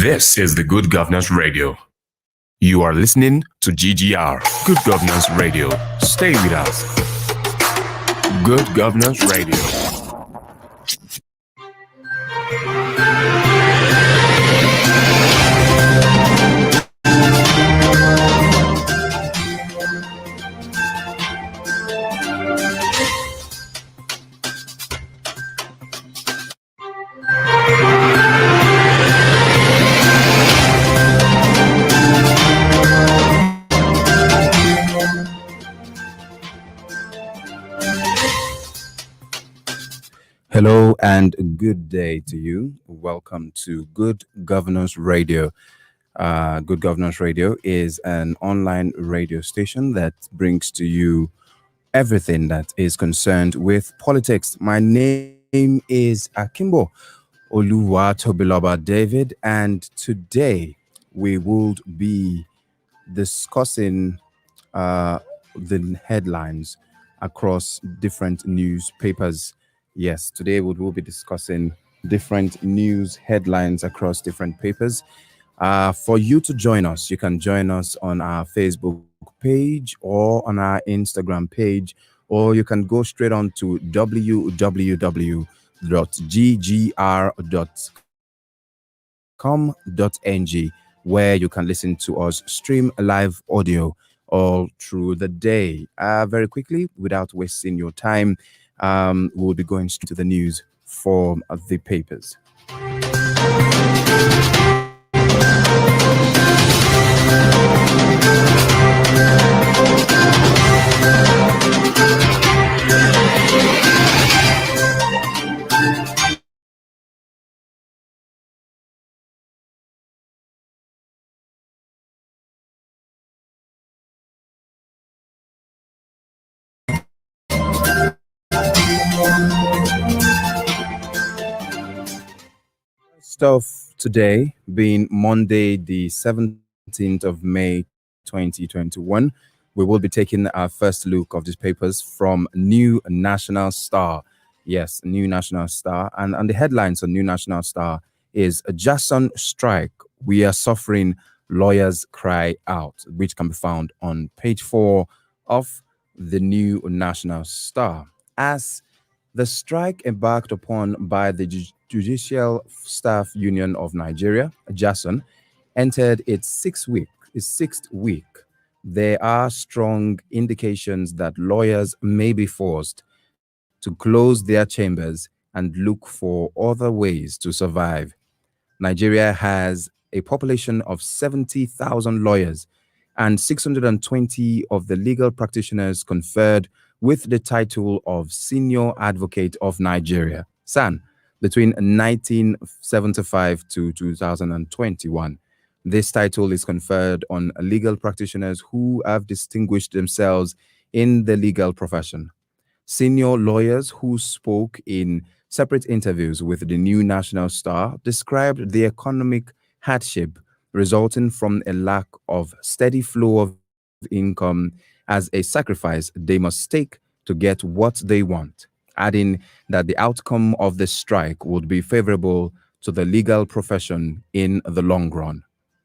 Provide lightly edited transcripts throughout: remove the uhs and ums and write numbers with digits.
This is the Good Governance Radio. You are listening to GGR, Good Governance Radio. Stay with us. Good Governance Radio. Hello and good day to you. Welcome to Good Governance Radio. Good Governance Radio is an online radio station that brings to you everything that is concerned with politics. My name is Akimbo Oluwatobiloba David, and today we will be discussing the headlines across different newspapers. Yes, today we will be discussing different news headlines across different papers. For you to join us, you can join us on our Facebook page or on our Instagram page, or you can go straight on to www.ggr.com.ng, where you can listen to us stream live audio all through the day. Very quickly, without wasting your time, we'll be going straight to the news for the papers. Stuff today being Monday, the 17th of May, 2021, we will be taking our first look of these papers from New National Star. Yes, New National Star. And the headlines on New National Star is Jason strike. We are suffering, lawyers cry out, which can be found on page 4 of the New National Star. As the strike embarked upon by the Judicial Staff Union of Nigeria, JASUN, entered its sixth week. There are strong indications that lawyers may be forced to close their chambers and look for other ways to survive. Nigeria has a population of 70,000 lawyers, and 620 of the legal practitioners conferred with the title of Senior Advocate of Nigeria, SAN, between 1975 to 2021. This title is conferred on legal practitioners who have distinguished themselves in the legal profession. Senior lawyers who spoke in separate interviews with the New National Star described the economic hardship resulting from a lack of steady flow of income as a sacrifice they must take to get what they want, adding that the outcome of the strike would be favorable to the legal profession in the long run.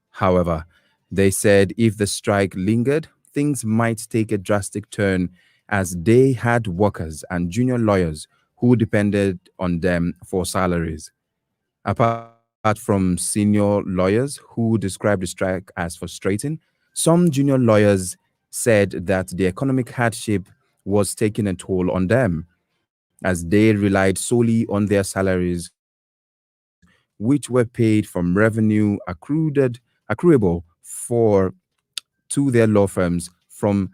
However, they said if the strike lingered, things might take a drastic turn, as they had workers and junior lawyers who depended on them for salaries. Apart from senior lawyers who described the strike as frustrating, some junior lawyers said that the economic hardship was taking a toll on them, as they relied solely on their salaries, which were paid from revenue accruable to their law firms from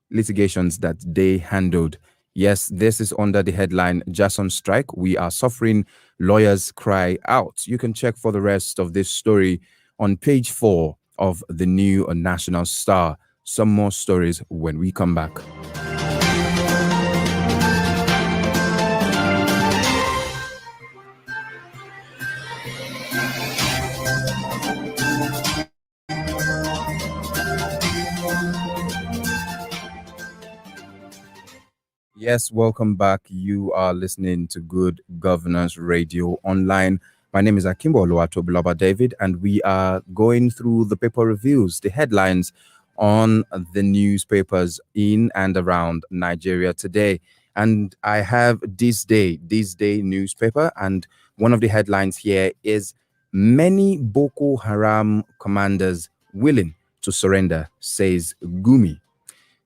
litigations that they handled. Yes, this is under the headline Jason strike. We are suffering, lawyers cry out. You can check for the rest of this story on page 4 of the New National Star. Some more stories when we come back. Yes, welcome back. You are listening to Good Governance Radio Online. My name is Akimbo Oluwatobiloba David, and we are going through the paper reviews, the headlines on the newspapers in and around Nigeria today. And I have this day newspaper, and one of the headlines here is many Boko Haram commanders willing to surrender, says Gumi.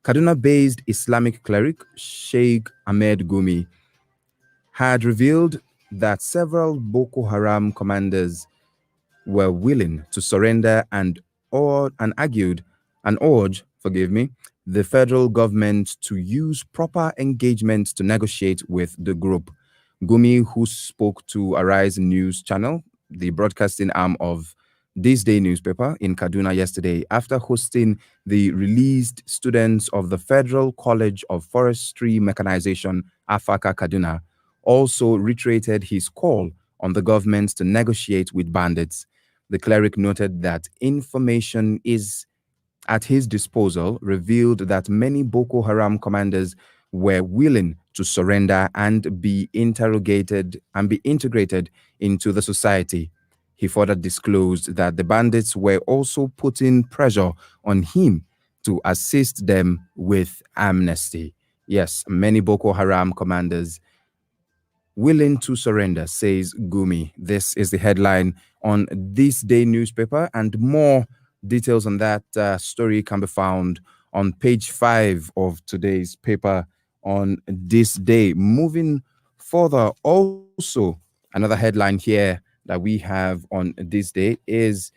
Kaduna-based Islamic cleric Sheikh Ahmed Gumi had revealed that several Boko Haram commanders were willing to surrender and argued and urged, the federal government to use proper engagement to negotiate with the group. Gumi, who spoke to Arise News Channel, the broadcasting arm of This Day newspaper in Kaduna yesterday, after hosting the released students of the Federal College of Forestry Mechanization, Afaka Kaduna, also reiterated his call on the government to negotiate with bandits. The cleric noted that information is at his disposal revealed that many Boko Haram commanders were willing to surrender and be integrated into the society. He further disclosed that the bandits were also putting pressure on him to assist them with amnesty. Yes, many Boko Haram commanders willing to surrender, says Gumi. This is the headline on This Day newspaper, and more details on that story can be found on page 5 of today's paper on This Day. Moving further, also another headline here that we have on This Day is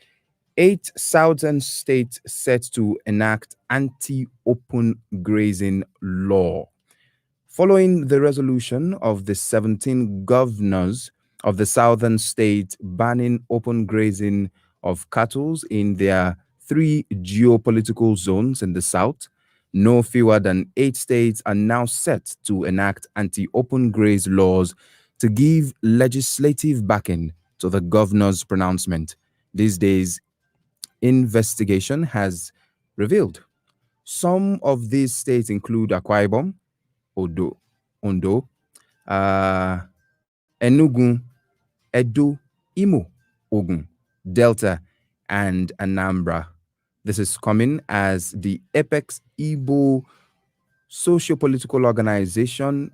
8 southern states set to enact anti-open grazing law. Following the resolution of the 17 governors of the southern states banning open grazing of cattle in their 3 geopolitical zones in the south, no fewer than 8 states are now set to enact anti-open graze laws to give legislative backing to the governor's pronouncement. These days, investigation has revealed some of these states include Akwa Ibom, Ondo, Enugu, Edo, Imo, Ogun, Delta, and Anambra. This is coming as the Apex Igbo socio-political organization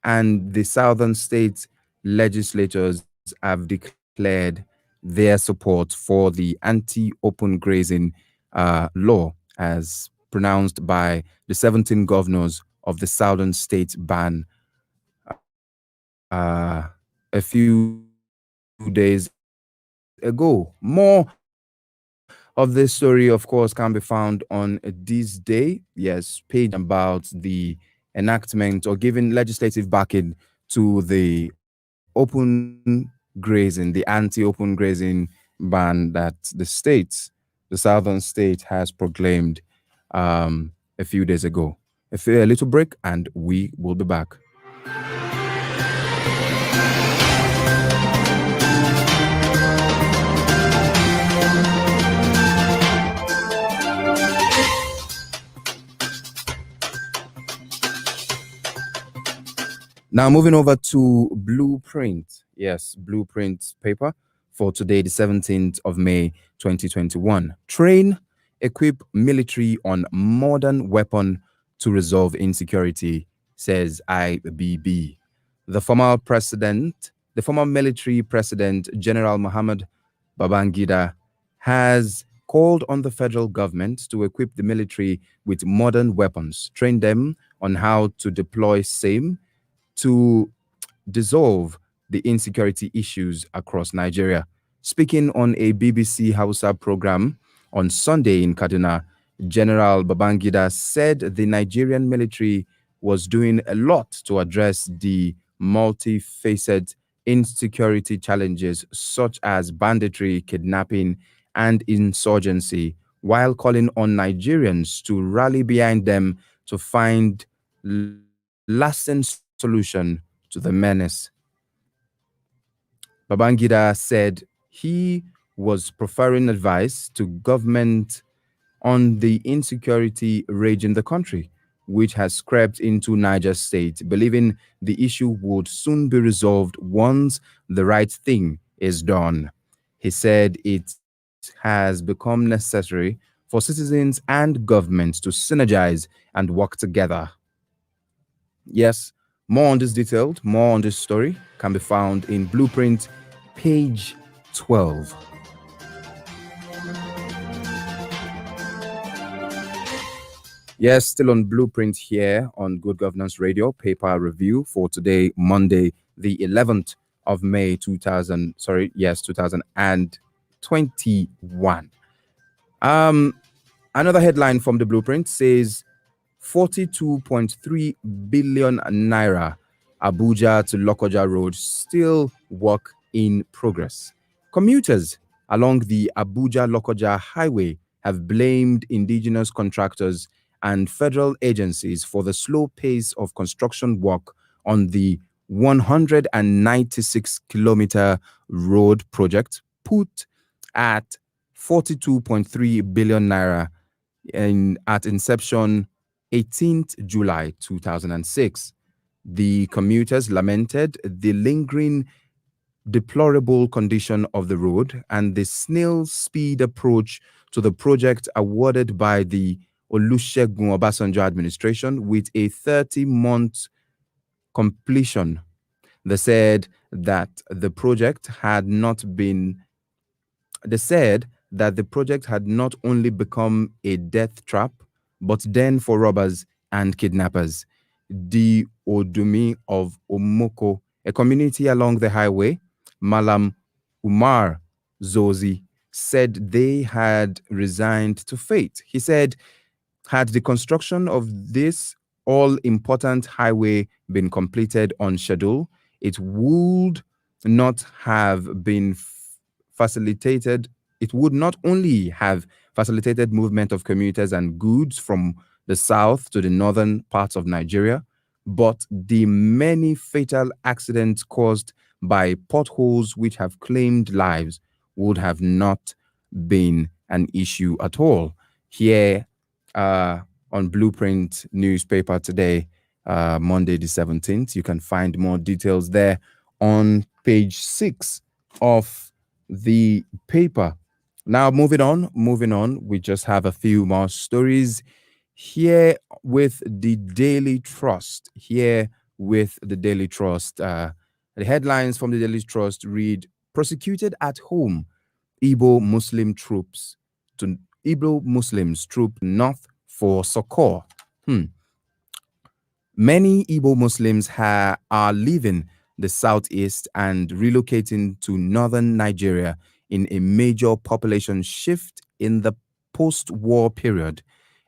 and the southern state legislators have declared their support for the anti-open grazing law as pronounced by the 17 governors of the southern states ban a few days ago. More of this story, of course, can be found on This Day, yes, page about the enactment or giving legislative backing to the open grazing, the anti-open grazing ban that the southern state has proclaimed a few days ago. A little break and we will be back. Now, moving over to Blueprint. Yes, Blueprint paper for today, the 17th of May, 2021. Train, equip military on modern weapon to resolve insecurity, says IBB. The former military president, General Muhammad Babangida, has called on the federal government to equip the military with modern weapons, train them on how to deploy same to dissolve the insecurity issues across Nigeria. Speaking on a BBC Hausa program on Sunday in Kaduna, General Babangida said the Nigerian military was doing a lot to address the multifaceted insecurity challenges such as banditry, kidnapping, and insurgency, while calling on Nigerians to rally behind them to find lasting solution to the menace. Babangida said he was preferring advice to government on the insecurity raging the country, which has crept into Niger State, believing the issue would soon be resolved once the right thing is done. He said it has become necessary for citizens and governments to synergize and work together. Yes, more on this story can be found in Blueprint, page 12. Yes, still on Blueprint here on Good Governance Radio, paper review for today, Monday, the 11th of May, 2021. Another headline from the Blueprint says 42.3 billion naira Abuja to Lokoja Road still work in progress. Commuters along the Abuja Lokoja Highway have blamed indigenous contractors and federal agencies for the slow pace of construction work on the 196-kilometer road project put at 42.3 billion naira at inception 18th July 2006. The commuters lamented the lingering deplorable condition of the road and the snail speed approach to the project awarded by the Olusegun Obasanjo administration with a 30-month completion. They said that the project had not only become a death trap, but den for robbers and kidnappers. The Odumi of Omoko, a community along the highway, Malam Umar Zozi, said they had resigned to fate. He said, had the construction of this all-important highway been completed on schedule, it would not have been facilitated. It would not only have facilitated movement of commuters and goods from the south to the northern parts of Nigeria, but the many fatal accidents caused by potholes which have claimed lives would have not been an issue at all. Here on Blueprint newspaper today, Monday the 17th, you can find more details there on page 6 of the paper. Now, moving on, we just have a few more stories here with the Daily Trust. The headlines from the Daily Trust read, prosecuted at home, Igbo Muslims troop north for succor. Many Igbo Muslims are leaving the southeast and relocating to northern Nigeria in a major population shift in the post-war period,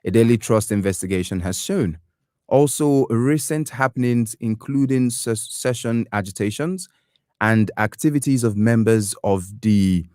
a Daily Trust investigation has shown. Also, recent happenings, including secession agitations and activities of members of the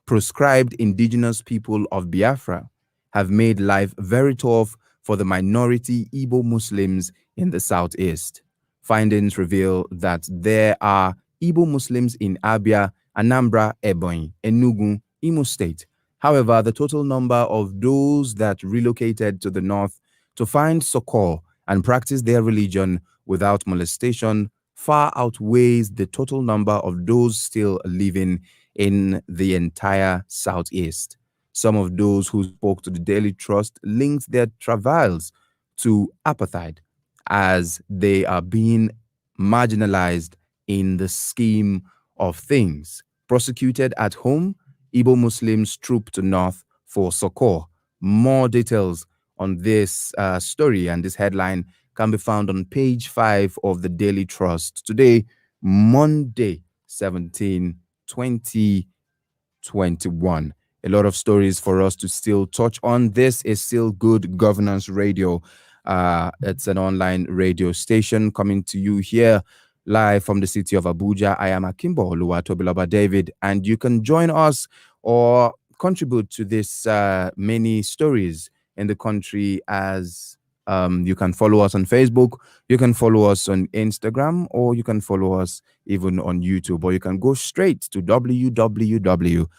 proscribed indigenous people of Biafra, have made life very tough for the minority Igbo Muslims in the southeast. Findings reveal that there are Igbo Muslims in Abia, Anambra, Ebonyi, Enugu, Imo State. However, the total number of those that relocated to the north to find succor and practice their religion without molestation far outweighs the total number of those still living in the entire southeast. Some of those who spoke to the Daily Trust linked their travails to apartheid, as they are being marginalized in the scheme of things. Prosecuted at home, Igbo Muslims troop to north for succor. More details on this story and this headline can be found on page 5 of the Daily Trust. Today, Monday, 2021. A lot of stories for us to still touch on. This is still Good Governance Radio. It's an online radio station coming to you here live from the city of Abuja. I am Akimbo Oluwatobiloba David, and you can join us or contribute to this many stories in the country as you can follow us on Facebook, you can follow us on Instagram, or you can follow us even on YouTube, or you can go straight to www.ggr.com.ng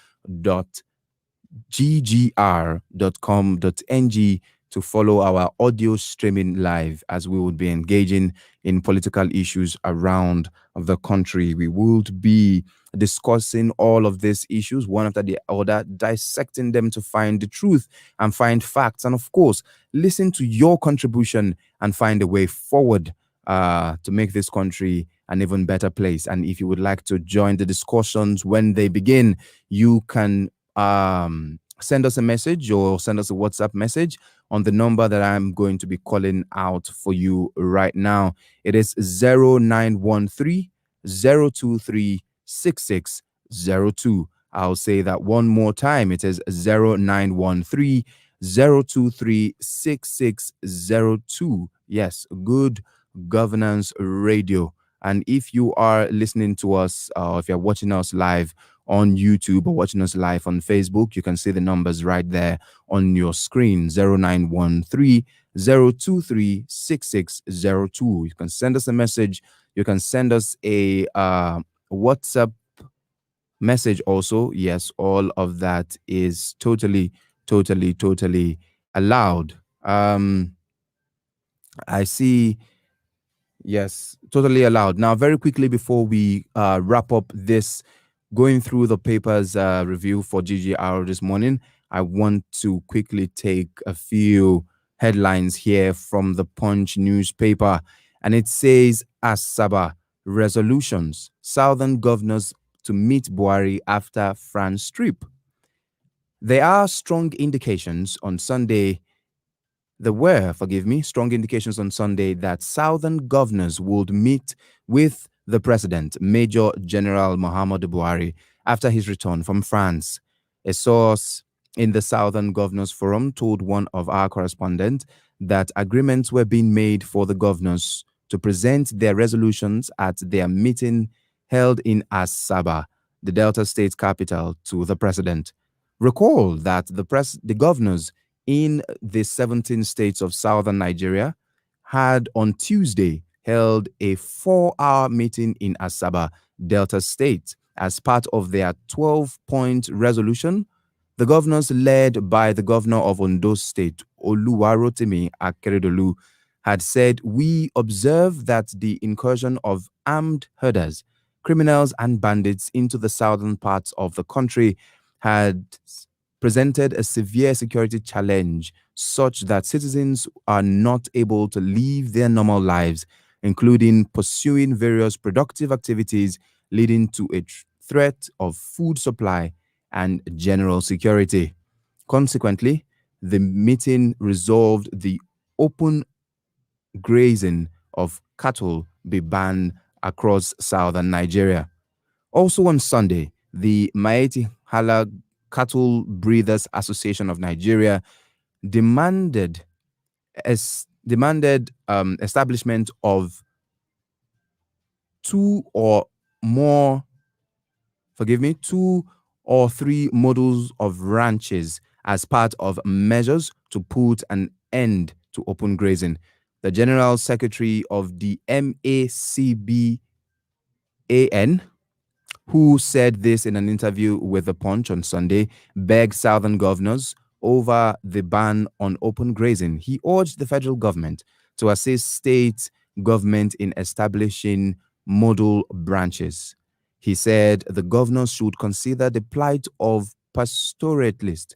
to follow our audio streaming live, as we would be engaging in political issues around the country. We would be discussing all of these issues one after the other, dissecting them to find the truth and find facts, and of course, listen to your contribution and find a way forward to make this country an even better place. And if you would like to join the discussions when they begin, you can send us a message or send us a WhatsApp message on the number that I'm going to be calling out for you right now. It is 0913 023 6602. I'll say that one more time. It is 0913 023 6602. Yes, Good Governance Radio. And if you are listening to us, or if you're watching us live on YouTube or watching us live on Facebook, you can see the numbers right there on your screen: 0913 023 6602. You can send us a message. You can send us a WhatsApp message also. Yes, all of that is totally allowed. I see. Yes, totally allowed. Now, very quickly before we wrap up this going through the papers review for GGR this morning, I want to quickly take a few headlines here from the Punch newspaper. And it says, Asaba resolutions, Southern governors to meet Buhari after France trip. There are strong indications on Sunday. There were, strong indications on Sunday that Southern governors would meet with the president, Major General Muhammadu Buhari, after his return from France. A source in the Southern Governors Forum told one of our correspondents that agreements were being made for the governors to present their resolutions at their meeting held in Asaba, the Delta State capital, to the president. Recall that the governors in the 17 states of southern Nigeria had on Tuesday held a 4-hour meeting in Asaba, Delta State, as part of their 12-point resolution. The governors, led by the governor of Ondo State, Oluwarotimi Akeredolu, had said, "We observe that the incursion of armed herders, criminals and bandits into the southern parts of the country had presented a severe security challenge such that citizens are not able to live their normal lives, including pursuing various productive activities, leading to a threat of food supply and general security." Consequently, the meeting resolved the open grazing of cattle be banned across southern Nigeria. Also on Sunday, the Maeti Hala Cattle Breeders Association of Nigeria demanded establishment of two or three models of ranches as part of measures to put an end to open grazing. The General Secretary of the MACBAN, who said this in an interview with The Punch on Sunday, begged southern governors over the ban on open grazing. He urged the federal government to assist state government in establishing model branches. He said the governors should consider the plight of pastoralists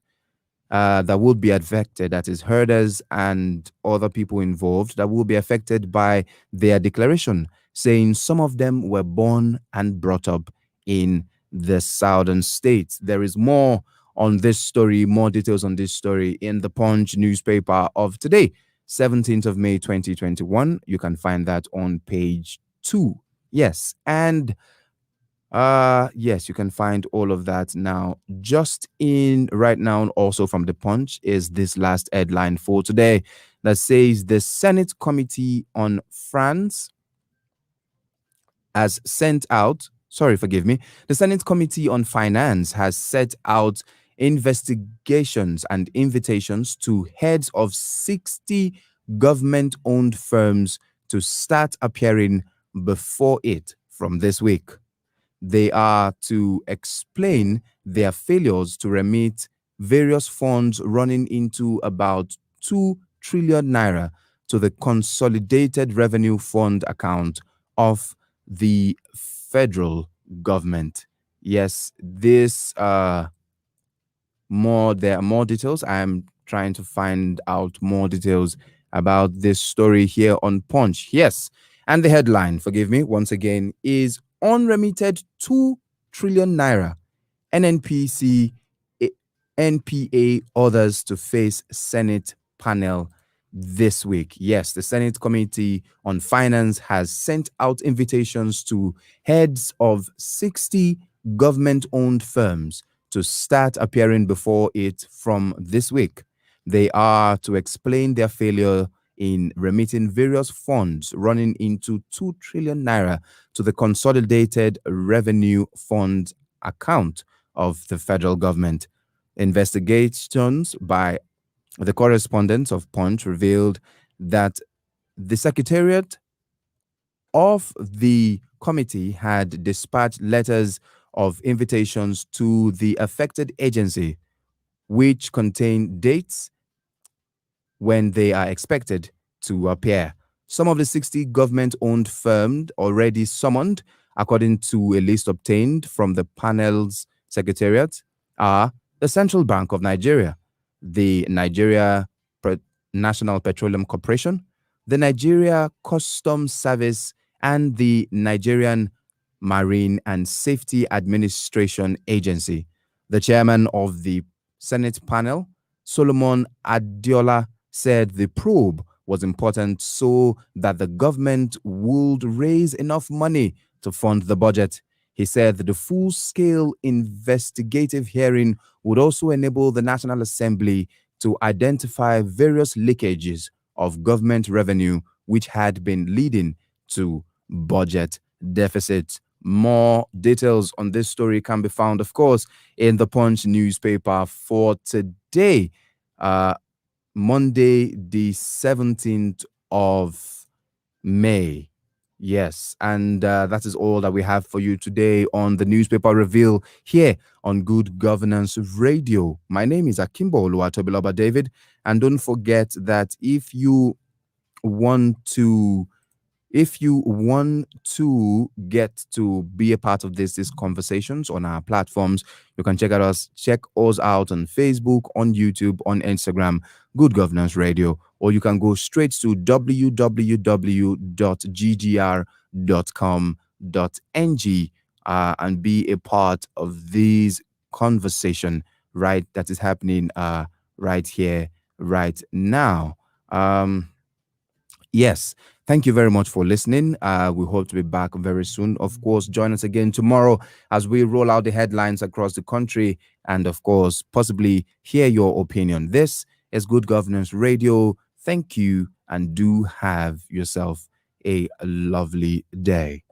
that would be affected, that is, herders and other people involved that will be affected by their declaration, saying some of them were born and brought up in the southern states. There is more on this story, more details on this story in the Punch newspaper of today, 17th of May, 2021. You can find that on page 2. Yes, and yes, you can find all of that now. Just in right now, also from the Punch, is this last headline for today that says the Senate Committee on France has sent out, the Senate Committee on Finance has set out investigations and invitations to heads of 60 government-owned firms to start appearing before it from this week. They are to explain their failures to remit various funds running into about 2 trillion naira to the Consolidated Revenue Fund account of the federal government. Yes, there are more details. I'm trying to find out more details about this story here on Punch. Yes. And the headline, forgive me, once again, is unremitted 2 trillion naira. NNPC, NPA, others to face Senate panel this week. Yes, the Senate Committee on Finance has sent out invitations to heads of 60 government-owned firms to start appearing before it from this week. They are to explain their failure in remitting various funds running into 2 trillion naira to the Consolidated Revenue Fund account of the federal government. Investigations by the correspondents of Punch revealed that the secretariat of the committee had dispatched letters of invitations to the affected agency, which contain dates when they are expected to appear. Some of the 60 government-owned firms already summoned, according to a list obtained from the panel's secretariat, are the Central Bank of Nigeria, the National Petroleum Corporation, the Nigeria Customs Service, and the Nigerian Marine and Safety Administration Agency. The chairman of the Senate panel, Solomon Adiola, said the probe was important so that the government would raise enough money to fund the budget. He said that the full-scale investigative hearing would also enable the National Assembly to identify various leakages of government revenue which had been leading to budget deficits. More details on this story can be found, of course, in the Punch newspaper for today, Monday, the 17th of May. Yes, and that is all that we have for you today on the Newspaper Reveal here on Good Governance Radio. My name is Akimbo Oluwatobiloba David, and don't forget that if you want to get to be a part of these conversations on our platforms, you can check us out on Facebook, on YouTube, on Instagram, Good Governance Radio, or you can go straight to www.ggr.com.ng and be a part of this conversation that is happening right here, right now. Yes, thank you very much for listening. We hope to be back very soon. Of course, join us again tomorrow as we roll out the headlines across the country and, of course, possibly hear your opinion. This is Good Governance Radio. Thank you, and do have yourself a lovely day.